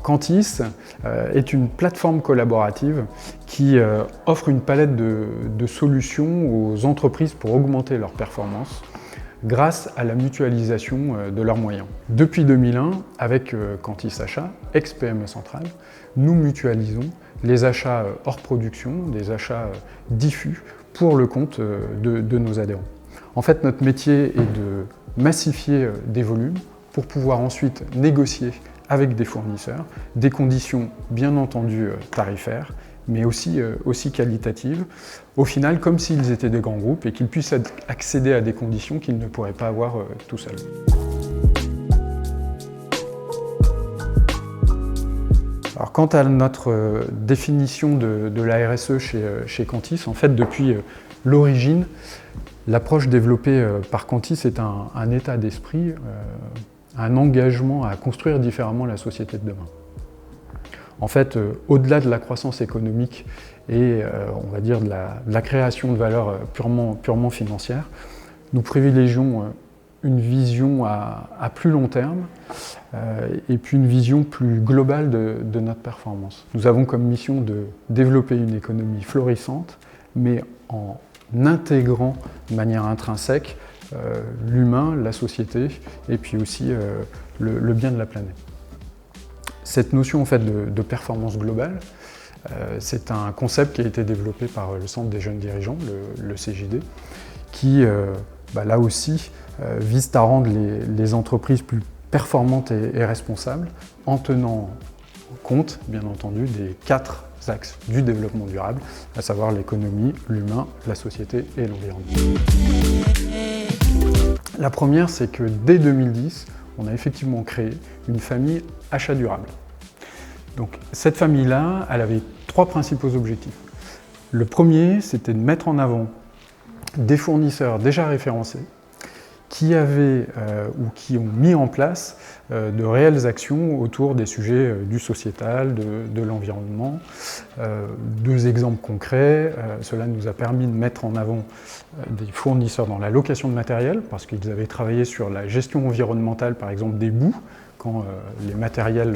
Quantis est une plateforme collaborative qui offre une palette de solutions aux entreprises pour augmenter leur performance grâce à la mutualisation de leurs moyens. Depuis 2001, avec Quantis Achat, ex-PME Centrale, nous mutualisons les achats hors production, des achats diffus pour le compte de nos adhérents. En fait, notre métier est de massifier des volumes pour pouvoir ensuite négocier avec des fournisseurs des conditions bien entendu tarifaires, mais aussi qualitatives, au final comme s'ils étaient des grands groupes et qu'ils puissent accéder à des conditions qu'ils ne pourraient pas avoir tout seuls. Alors, quant à notre définition de la RSE chez Quantis, en fait depuis l'origine, l'approche développée par Quantis est un état d'esprit, un engagement à construire différemment la société de demain. En fait, au-delà de la croissance économique et on va dire de la création de valeur purement financière, nous privilégions une vision à plus long terme et puis une vision plus globale de notre performance. Nous avons comme mission de développer une économie florissante, mais en intégrant de manière intrinsèque l'humain, la société et puis aussi le bien de la planète. Cette notion en fait, de performance globale, c'est un concept qui a été développé par le Centre des jeunes dirigeants, le CJD, qui là aussi vise à rendre les entreprises plus performantes et responsables en tenant compte, bien entendu, des 4 axes du développement durable, à savoir l'économie, l'humain, la société et l'environnement. La première, c'est que dès 2010, on a effectivement créé une famille achat durable. Donc cette famille-là, elle avait 3 principaux objectifs. Le premier, c'était de mettre en avant des fournisseurs déjà référencés qui avaient ou qui ont mis en place de réelles actions autour des sujets du sociétal, de l'environnement. 2 exemples concrets, cela nous a permis de mettre en avant des fournisseurs dans la location de matériel, parce qu'ils avaient travaillé sur la gestion environnementale, par exemple des boues, quand les matériels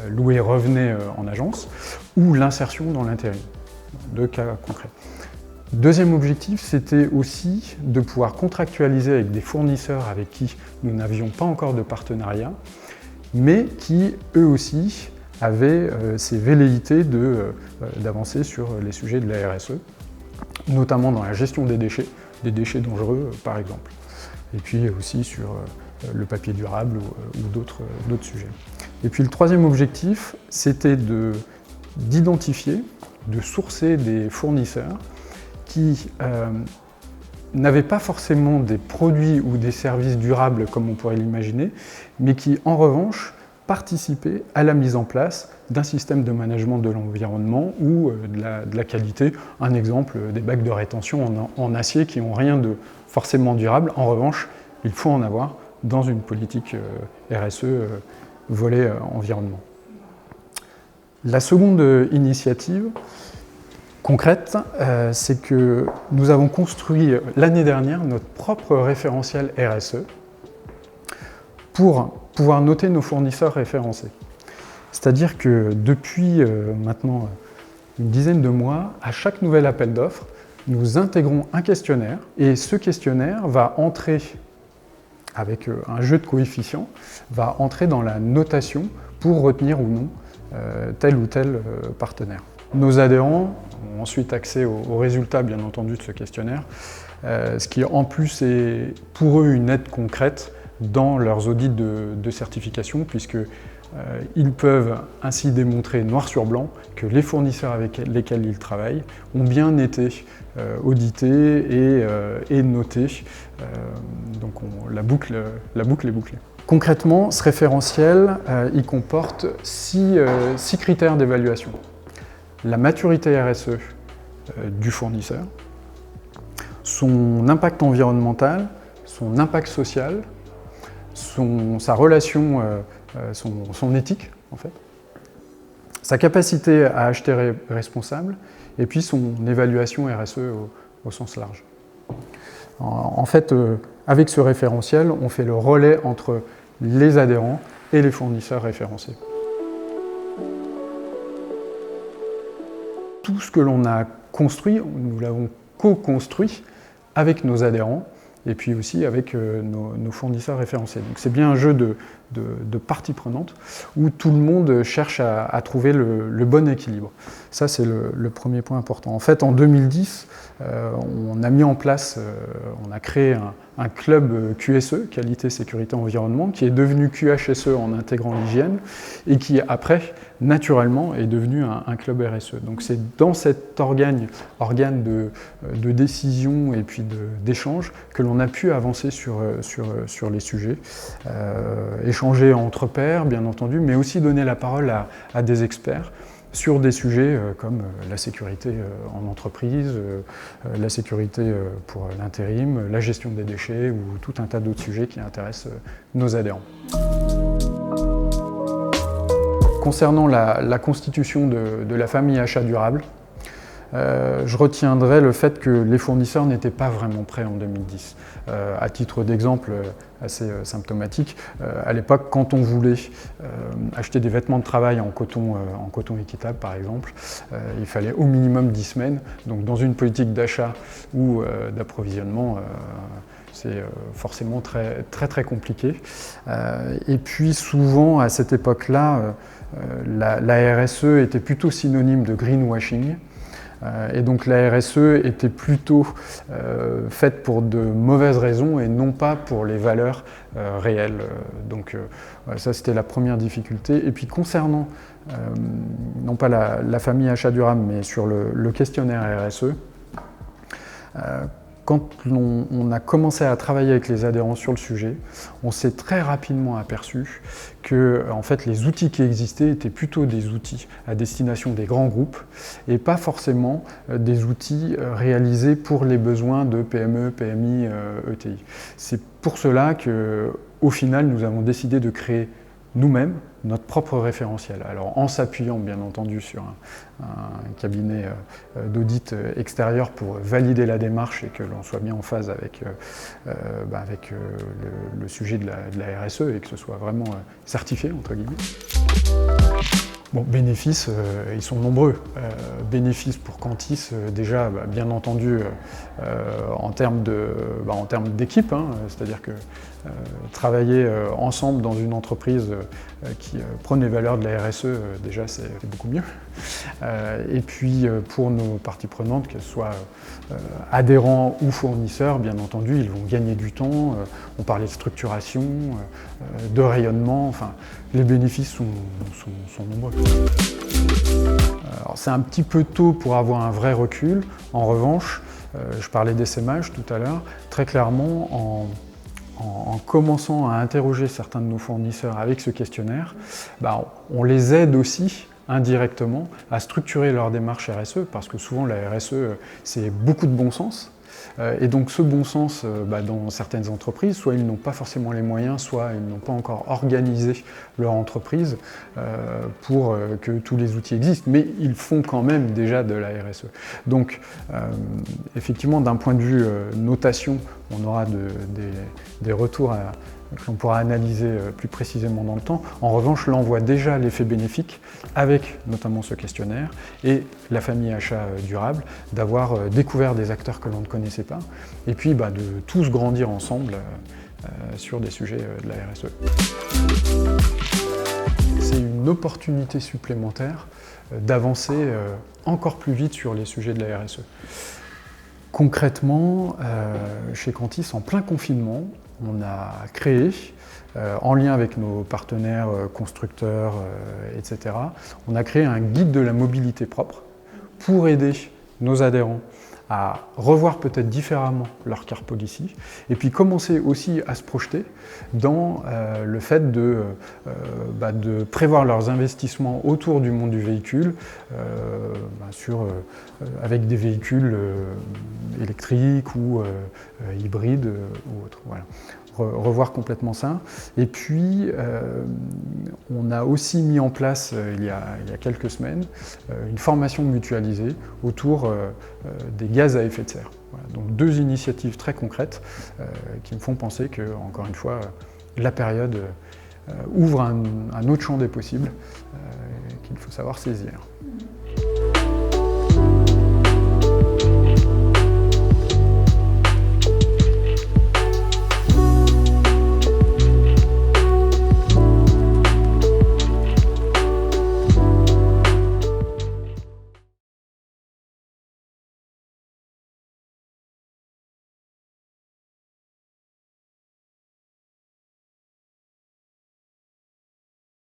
loués revenaient en agence, ou l'insertion dans l'intérim. 2 cas concrets. Deuxième objectif, c'était aussi de pouvoir contractualiser avec des fournisseurs avec qui nous n'avions pas encore de partenariat, mais qui, eux aussi, avaient ces velléités d'avancer sur les sujets de la RSE, notamment dans la gestion des déchets dangereux, par exemple. Et puis aussi sur le papier durable ou d'autres sujets. Et puis le troisième objectif, c'était d'identifier, de sourcer des fournisseurs qui n'avaient pas forcément des produits ou des services durables comme on pourrait l'imaginer, mais qui en revanche participaient à la mise en place d'un système de management de l'environnement ou de la qualité. Un exemple, des bacs de rétention en acier qui n'ont rien de forcément durable. En revanche, il faut en avoir dans une politique RSE volet environnement. La seconde initiative concrète, c'est que nous avons construit l'année dernière notre propre référentiel RSE pour pouvoir noter nos fournisseurs référencés. C'est-à-dire que depuis maintenant une dizaine de mois, à chaque nouvel appel d'offres, nous intégrons un questionnaire et ce questionnaire va entrer avec un jeu de coefficients, va entrer dans la notation pour retenir ou non tel ou tel partenaire. Nos adhérents ont ensuite accès aux résultats, bien entendu, de ce questionnaire, ce qui en plus est pour eux une aide concrète dans leurs audits de certification, puisqu'ils peuvent ainsi démontrer noir sur blanc que les fournisseurs avec lesquels ils travaillent ont bien été audités et notés. Donc la boucle est bouclée. Concrètement, ce référentiel, il comporte 6 critères d'évaluation. La maturité RSE du fournisseur, son impact environnemental, son impact social, sa relation, son éthique en fait, sa capacité à acheter responsable et puis son évaluation RSE au sens large. En fait, avec ce référentiel, on fait le relais entre les adhérents et les fournisseurs référencés. tout ce que l'on a construit, nous l'avons co-construit avec nos adhérents et puis aussi avec nos fournisseurs référencés. Donc c'est bien un jeu de parties prenantes où tout le monde cherche à trouver le bon équilibre. Ça, c'est le premier point important. En fait, en 2010, on a mis en place, on a créé un club QSE, Qualité, Sécurité, Environnement, qui est devenu QHSE en intégrant l'hygiène et qui, après, naturellement, est devenu un club RSE. Donc c'est dans cet organe de décision et puis d'échange que l'on a pu avancer sur les sujets, échanger entre pairs, bien entendu, mais aussi donner la parole à des experts sur des sujets comme la sécurité en entreprise, la sécurité pour l'intérim, la gestion des déchets ou tout un tas d'autres sujets qui intéressent nos adhérents. Concernant la constitution de la famille achat durable, je retiendrai le fait que les fournisseurs n'étaient pas vraiment prêts en 2010. À titre d'exemple assez symptomatique, à l'époque, quand on voulait acheter des vêtements de travail en coton équitable, par exemple, il fallait au minimum 10 semaines. Donc dans une politique d'achat ou d'approvisionnement, c'est forcément très compliqué. Et puis souvent, à cette époque-là, la RSE était plutôt synonyme de greenwashing. Et donc la RSE était plutôt faite pour de mauvaises raisons et non pas pour les valeurs réelles. Donc ça, c'était la première difficulté. Et puis concernant, non pas la famille achat durable, mais sur le questionnaire RSE, quand on a commencé à travailler avec les adhérents sur le sujet, on s'est très rapidement aperçu que en fait, les outils qui existaient étaient plutôt des outils à destination des grands groupes et pas forcément des outils réalisés pour les besoins de PME, PMI, ETI. C'est pour cela qu'au final, nous avons décidé de créer nous-mêmes notre propre référentiel. Alors en s'appuyant bien entendu sur un cabinet d'audit extérieur pour valider la démarche et que l'on soit bien en phase avec le sujet de la RSE et que ce soit vraiment certifié entre guillemets. Bon, bénéfices, ils sont nombreux. Bénéfices pour Cantis, déjà, bien entendu, en termes d'équipe, c'est-à-dire que travailler ensemble dans une entreprise qui prône les valeurs de la RSE, déjà, c'est beaucoup mieux. Et puis, pour nos parties prenantes, qu'elles soient adhérents ou fournisseurs, bien entendu, ils vont gagner du temps. On parlait de structuration, de rayonnement, enfin, les bénéfices sont nombreux. C'est un petit peu tôt pour avoir un vrai recul. En revanche, je parlais d'essaimage tout à l'heure, très clairement, en commençant à interroger certains de nos fournisseurs avec ce questionnaire, on les aide aussi indirectement à structurer leur démarche RSE, parce que souvent la RSE, c'est beaucoup de bon sens. Et donc ce bon sens, dans certaines entreprises, soit ils n'ont pas forcément les moyens, soit ils n'ont pas encore organisé leur entreprise pour que tous les outils existent, mais ils font quand même déjà de la RSE. Donc effectivement, d'un point de vue notation, on aura des retours que l'on pourra analyser plus précisément dans le temps. En revanche, là, on voit déjà l'effet bénéfique avec notamment ce questionnaire et la famille achat durable, d'avoir découvert des acteurs que l'on ne connaissait pas et puis de tous grandir ensemble sur des sujets de la RSE. C'est une opportunité supplémentaire d'avancer encore plus vite sur les sujets de la RSE. Concrètement, chez Cantis, en plein confinement, on a créé, en lien avec nos partenaires constructeurs, etc., on a créé un guide de la mobilité propre pour aider nos adhérents à revoir peut-être différemment leur car policy et puis commencer aussi à se projeter dans le fait de prévoir leurs investissements autour du monde du véhicule avec des véhicules électriques ou hybrides ou autres. Voilà. Revoir complètement ça. Et puis, on a aussi mis en place, il y a quelques semaines, une formation mutualisée autour des gaz à effet de serre. Voilà. Donc, deux initiatives très concrètes qui me font penser que, encore une fois, la période ouvre un autre champ des possibles qu'il faut savoir saisir.